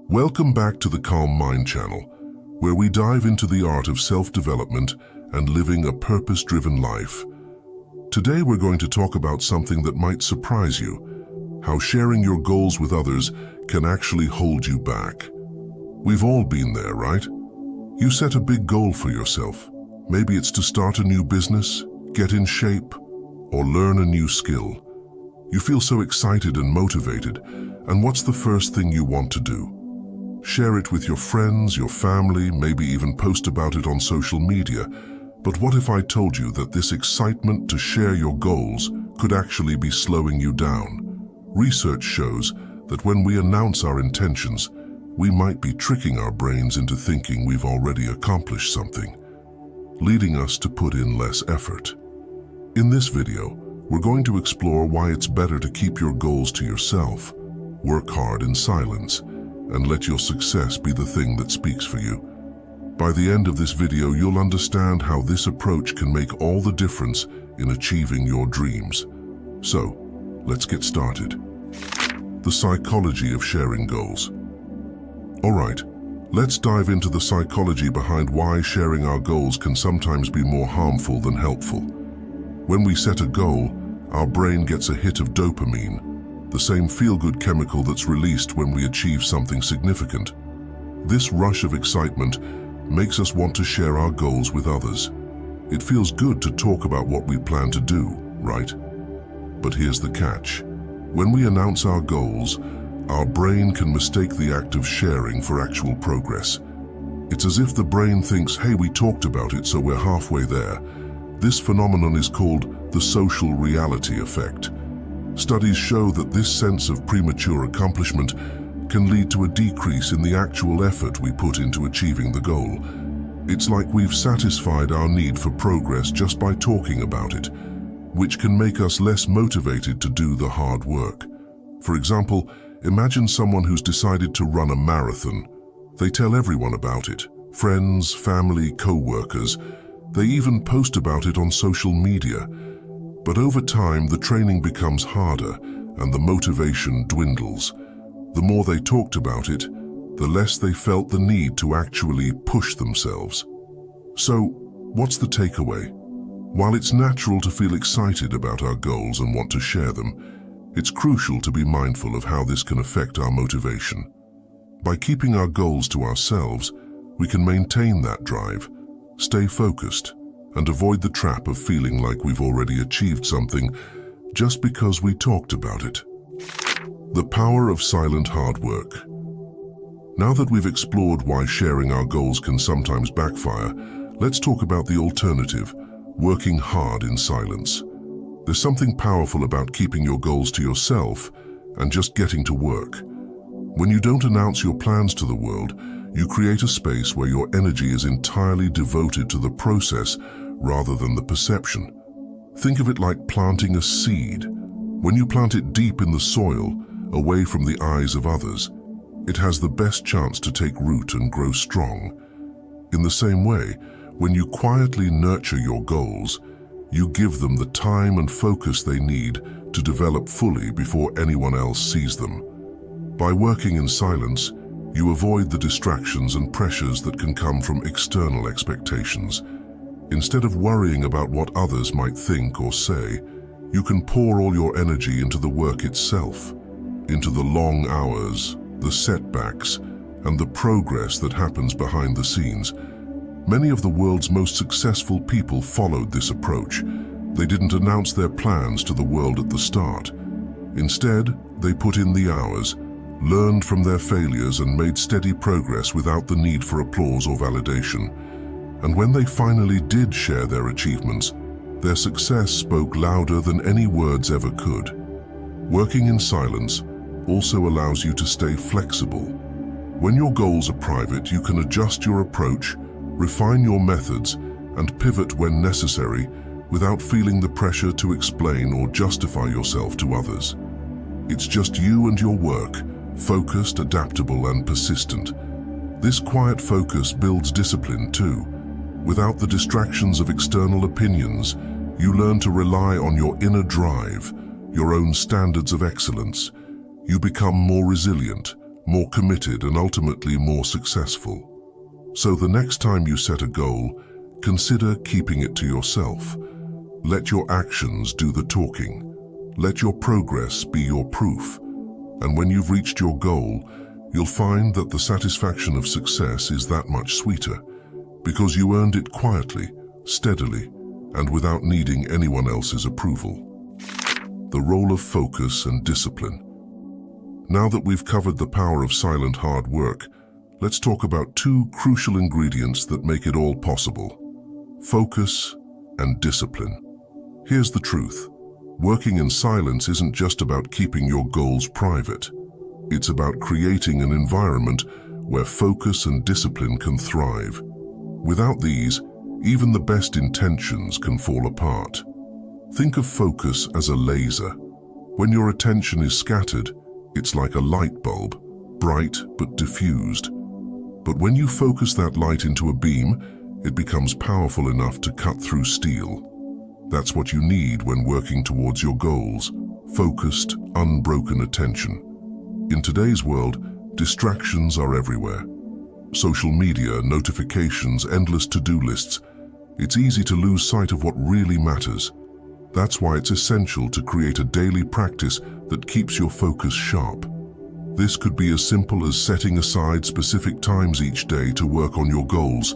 Welcome back to the Calm Mind channel, where we dive into the art of self-development and living a purpose-driven life. Today we're going to talk about something that might surprise you, how sharing your goals with others can actually hold you back. We've all been there, right? You set a big goal for yourself. Maybe it's to start a new business, get in shape, or learn a new skill. You feel so excited and motivated, and what's the first thing you want to do? Share it with your friends, your family, maybe even post about it on social media. But what if I told you that this excitement to share your goals could actually be slowing you down? Research shows that when we announce our intentions, we might be tricking our brains into thinking we've already accomplished something, leading us to put in less effort. In this video, we're going to explore why it's better to keep your goals to yourself, work hard in silence, and let your success be the thing that speaks for you. By the end of this video, you'll understand how this approach can make all the difference in achieving your dreams. So, let's get started. The psychology of sharing goals. Alright, let's dive into the psychology behind why sharing our goals can sometimes be more harmful than helpful. When we set a goal, our brain gets a hit of dopamine, the same feel-good chemical that's released when we achieve something significant. This rush of excitement makes us want to share our goals with others. It feels good to talk about what we plan to do, right? But here's the catch. When we announce our goals, our brain can mistake the act of sharing for actual progress. It's as if the brain thinks, hey, we talked about it, so we're halfway there. This phenomenon is called the social reality effect. Studies show that this sense of premature accomplishment can lead to a decrease in the actual effort we put into achieving the goal. It's like we've satisfied our need for progress just by talking about it, which can make us less motivated to do the hard work. For example, imagine someone who's decided to run a marathon. They tell everyone about it, friends, family, co-workers. They even post about it on social media. But over time, the training becomes harder and the motivation dwindles. The more they talked about it, the less they felt the need to actually push themselves. So, what's the takeaway? While it's natural to feel excited about our goals and want to share them, it's crucial to be mindful of how this can affect our motivation. By keeping our goals to ourselves, we can maintain that drive, stay focused, and avoid the trap of feeling like we've already achieved something just because we talked about it. The power of silent hard work. Now that we've explored why sharing our goals can sometimes backfire, let's talk about the alternative, working hard in silence. There's something powerful about keeping your goals to yourself and just getting to work. When you don't announce your plans to the world, you create a space where your energy is entirely devoted to the process rather than the perception. Think of it like planting a seed. When you plant it deep in the soil, away from the eyes of others, it has the best chance to take root and grow strong. In the same way, when you quietly nurture your goals, you give them the time and focus they need to develop fully before anyone else sees them. By working in silence, you avoid the distractions and pressures that can come from external expectations. Instead of worrying about what others might think or say, you can pour all your energy into the work itself, into the long hours, the setbacks, and the progress that happens behind the scenes. Many of the world's most successful people followed this approach. They didn't announce their plans to the world at the start. Instead, they put in the hours, learned from their failures, and made steady progress without the need for applause or validation. And when they finally did share their achievements, their success spoke louder than any words ever could. Working in silence also allows you to stay flexible. When your goals are private, you can adjust your approach, refine your methods, and pivot when necessary without feeling the pressure to explain or justify yourself to others. It's just you and your work, focused, adaptable, and persistent. This quiet focus builds discipline too. Without the distractions of external opinions, you learn to rely on your inner drive, your own standards of excellence. You become more resilient, more committed, and ultimately more successful. So the next time you set a goal, consider keeping it to yourself. Let your actions do the talking. Let your progress be your proof. And when you've reached your goal, you'll find that the satisfaction of success is that much sweeter, because you earned it quietly, steadily, and without needing anyone else's approval. The role of focus and discipline. Now that we've covered the power of silent hard work, let's talk about two crucial ingredients that make it all possible: focus and discipline. Here's the truth. Working in silence isn't just about keeping your goals private. It's about creating an environment where focus and discipline can thrive. Without these, even the best intentions can fall apart. Think of focus as a laser. When your attention is scattered, it's like a light bulb, bright but diffused. But when you focus that light into a beam, it becomes powerful enough to cut through steel. That's what you need when working towards your goals: focused, unbroken attention. In today's world, distractions are everywhere. Social media, notifications, endless to-do lists. It's easy to lose sight of what really matters. That's why it's essential to create a daily practice that keeps your focus sharp. This could be as simple as setting aside specific times each day to work on your goals,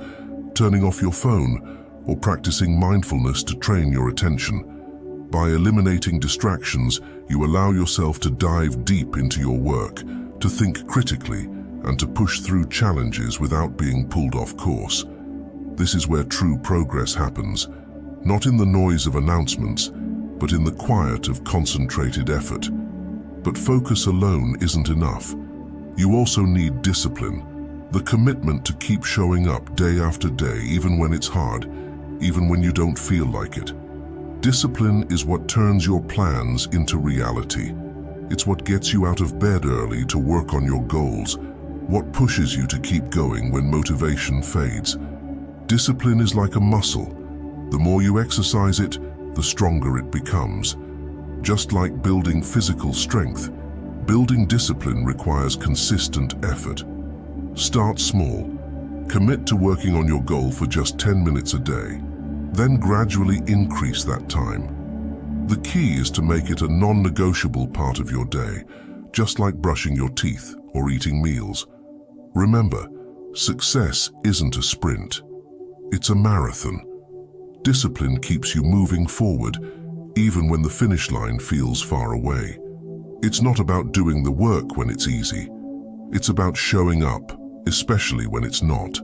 turning off your phone, or practicing mindfulness to train your attention. By eliminating distractions, you allow yourself to dive deep into your work, to think critically, and to push through challenges without being pulled off course. This is where true progress happens, not in the noise of announcements, but in the quiet of concentrated effort. But focus alone isn't enough. You also need discipline, the commitment to keep showing up day after day, even when it's hard, even when you don't feel like it. Discipline is what turns your plans into reality. It's what gets you out of bed early to work on your goals, what pushes you to keep going when motivation fades. Discipline is like a muscle. The more you exercise it, the stronger it becomes. Just like building physical strength, building discipline requires consistent effort. Start small. Commit to working on your goal for just 10 minutes a day. Then gradually increase that time. The key is to make it a non-negotiable part of your day, just like brushing your teeth or eating meals. Remember, success isn't a sprint. It's a marathon. Discipline keeps you moving forward, even when the finish line feels far away. It's not about doing the work when it's easy. It's about showing up, especially when it's not.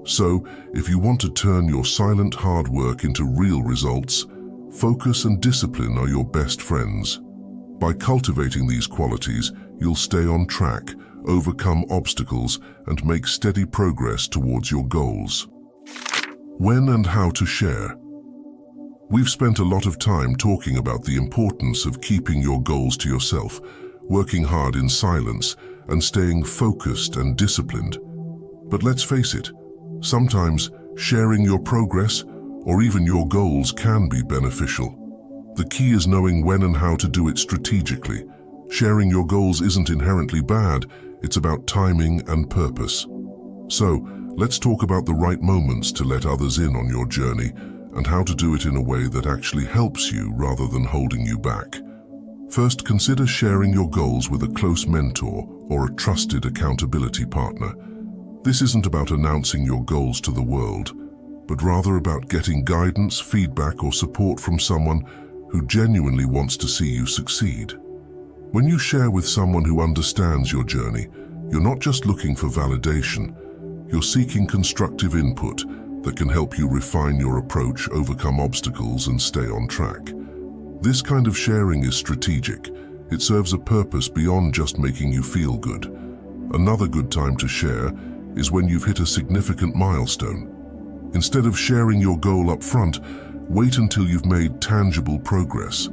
So, if you want to turn your silent hard work into real results, focus and discipline are your best friends. By cultivating these qualities, you'll stay on track, overcome obstacles, and make steady progress towards your goals. When and how to share. We've spent a lot of time talking about the importance of keeping your goals to yourself, working hard in silence, and staying focused and disciplined. But let's face it, sometimes sharing your progress or even your goals can be beneficial. The key is knowing when and how to do it strategically. Sharing your goals isn't inherently bad, it's about timing and purpose. So, let's talk about the right moments to let others in on your journey and how to do it in a way that actually helps you rather than holding you back. First, consider sharing your goals with a close mentor or a trusted accountability partner. This isn't about announcing your goals to the world, but rather about getting guidance, feedback, or support from someone who genuinely wants to see you succeed. When you share with someone who understands your journey, you're not just looking for validation, you're seeking constructive input that can help you refine your approach, overcome obstacles, and stay on track. This kind of sharing is strategic. It serves a purpose beyond just making you feel good. Another good time to share is when you've hit a significant milestone. Instead of sharing your goal up front, wait until you've made tangible progress.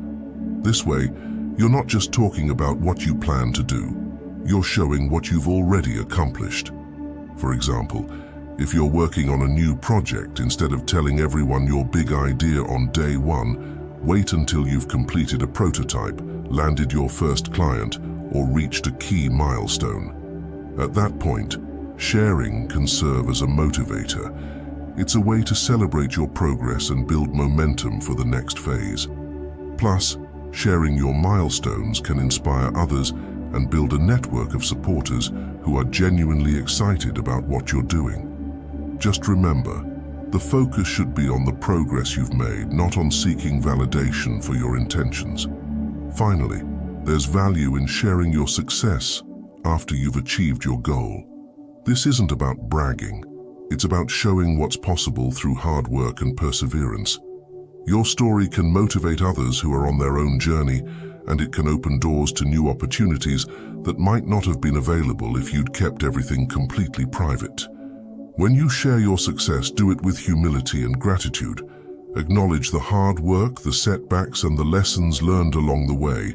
This way, you're not just talking about what you plan to do, you're showing what you've already accomplished. For example, if you're working on a new project, instead of telling everyone your big idea on day one, wait until you've completed a prototype, landed your first client, or reached a key milestone. At that point, sharing can serve as a motivator. It's a way to celebrate your progress and build momentum for the next phase. Plus, sharing your milestones can inspire others and build a network of supporters who are genuinely excited about what you're doing. Just remember, the focus should be on the progress you've made, not on seeking validation for your intentions. Finally, there's value in sharing your success after you've achieved your goal. This isn't about bragging. It's about showing what's possible through hard work and perseverance. Your story can motivate others who are on their own journey, and it can open doors to new opportunities that might not have been available if you'd kept everything completely private. When you share your success, do it with humility and gratitude. Acknowledge the hard work, the setbacks, and the lessons learned along the way.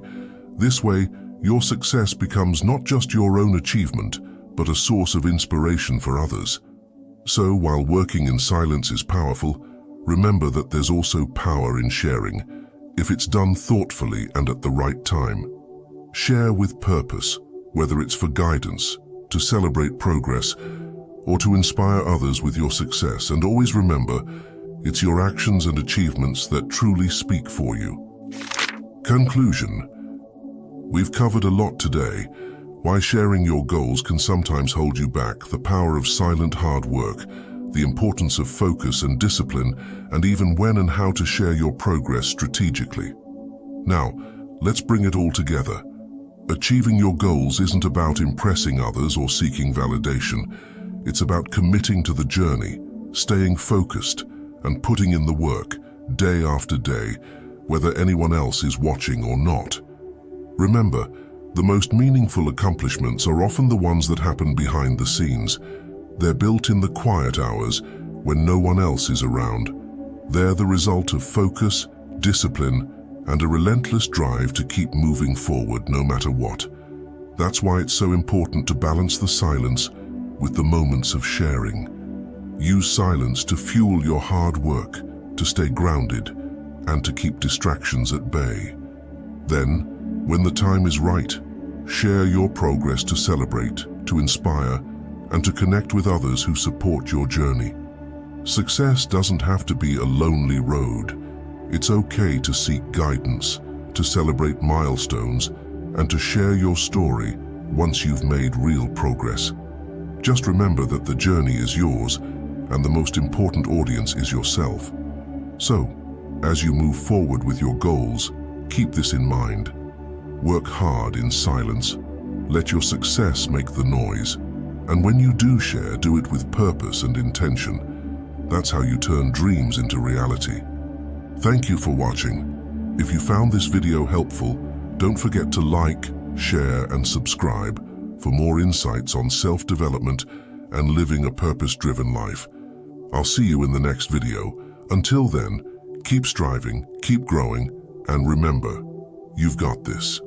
This way, your success becomes not just your own achievement, but a source of inspiration for others. So, while working in silence is powerful, remember that there's also power in sharing, if it's done thoughtfully and at the right time. Share with purpose, whether it's for guidance, to celebrate progress, or to inspire others with your success. And always remember, it's your actions and achievements that truly speak for you. Conclusion. We've covered a lot today. Why sharing your goals can sometimes hold you back, the power of silent hard work, the importance of focus and discipline, and even when and how to share your progress strategically. Now, let's bring it all together. Achieving your goals isn't about impressing others or seeking validation. It's about committing to the journey, staying focused, and putting in the work, day after day, whether anyone else is watching or not. Remember, the most meaningful accomplishments are often the ones that happen behind the scenes. They're built in the quiet hours, when no one else is around. They're the result of focus, discipline, and a relentless drive to keep moving forward no matter what. That's why it's so important to balance the silence with the moments of sharing. Use silence to fuel your hard work, to stay grounded, and to keep distractions at bay. Then, when the time is right, share your progress to celebrate, to inspire, and to connect with others who support your journey. Success doesn't have to be a lonely road. It's okay to seek guidance, to celebrate milestones, and to share your story once you've made real progress. Just remember that the journey is yours, and the most important audience is yourself. So, as you move forward with your goals, keep this in mind. Work hard in silence. Let your success make the noise. And when you do share, do it with purpose and intention. That's how you turn dreams into reality. Thank you for watching. If you found this video helpful, don't forget to like, share, and subscribe for more insights on self-development and living a purpose-driven life. I'll see you in the next video. Until then, keep striving, keep growing, and remember, you've got this.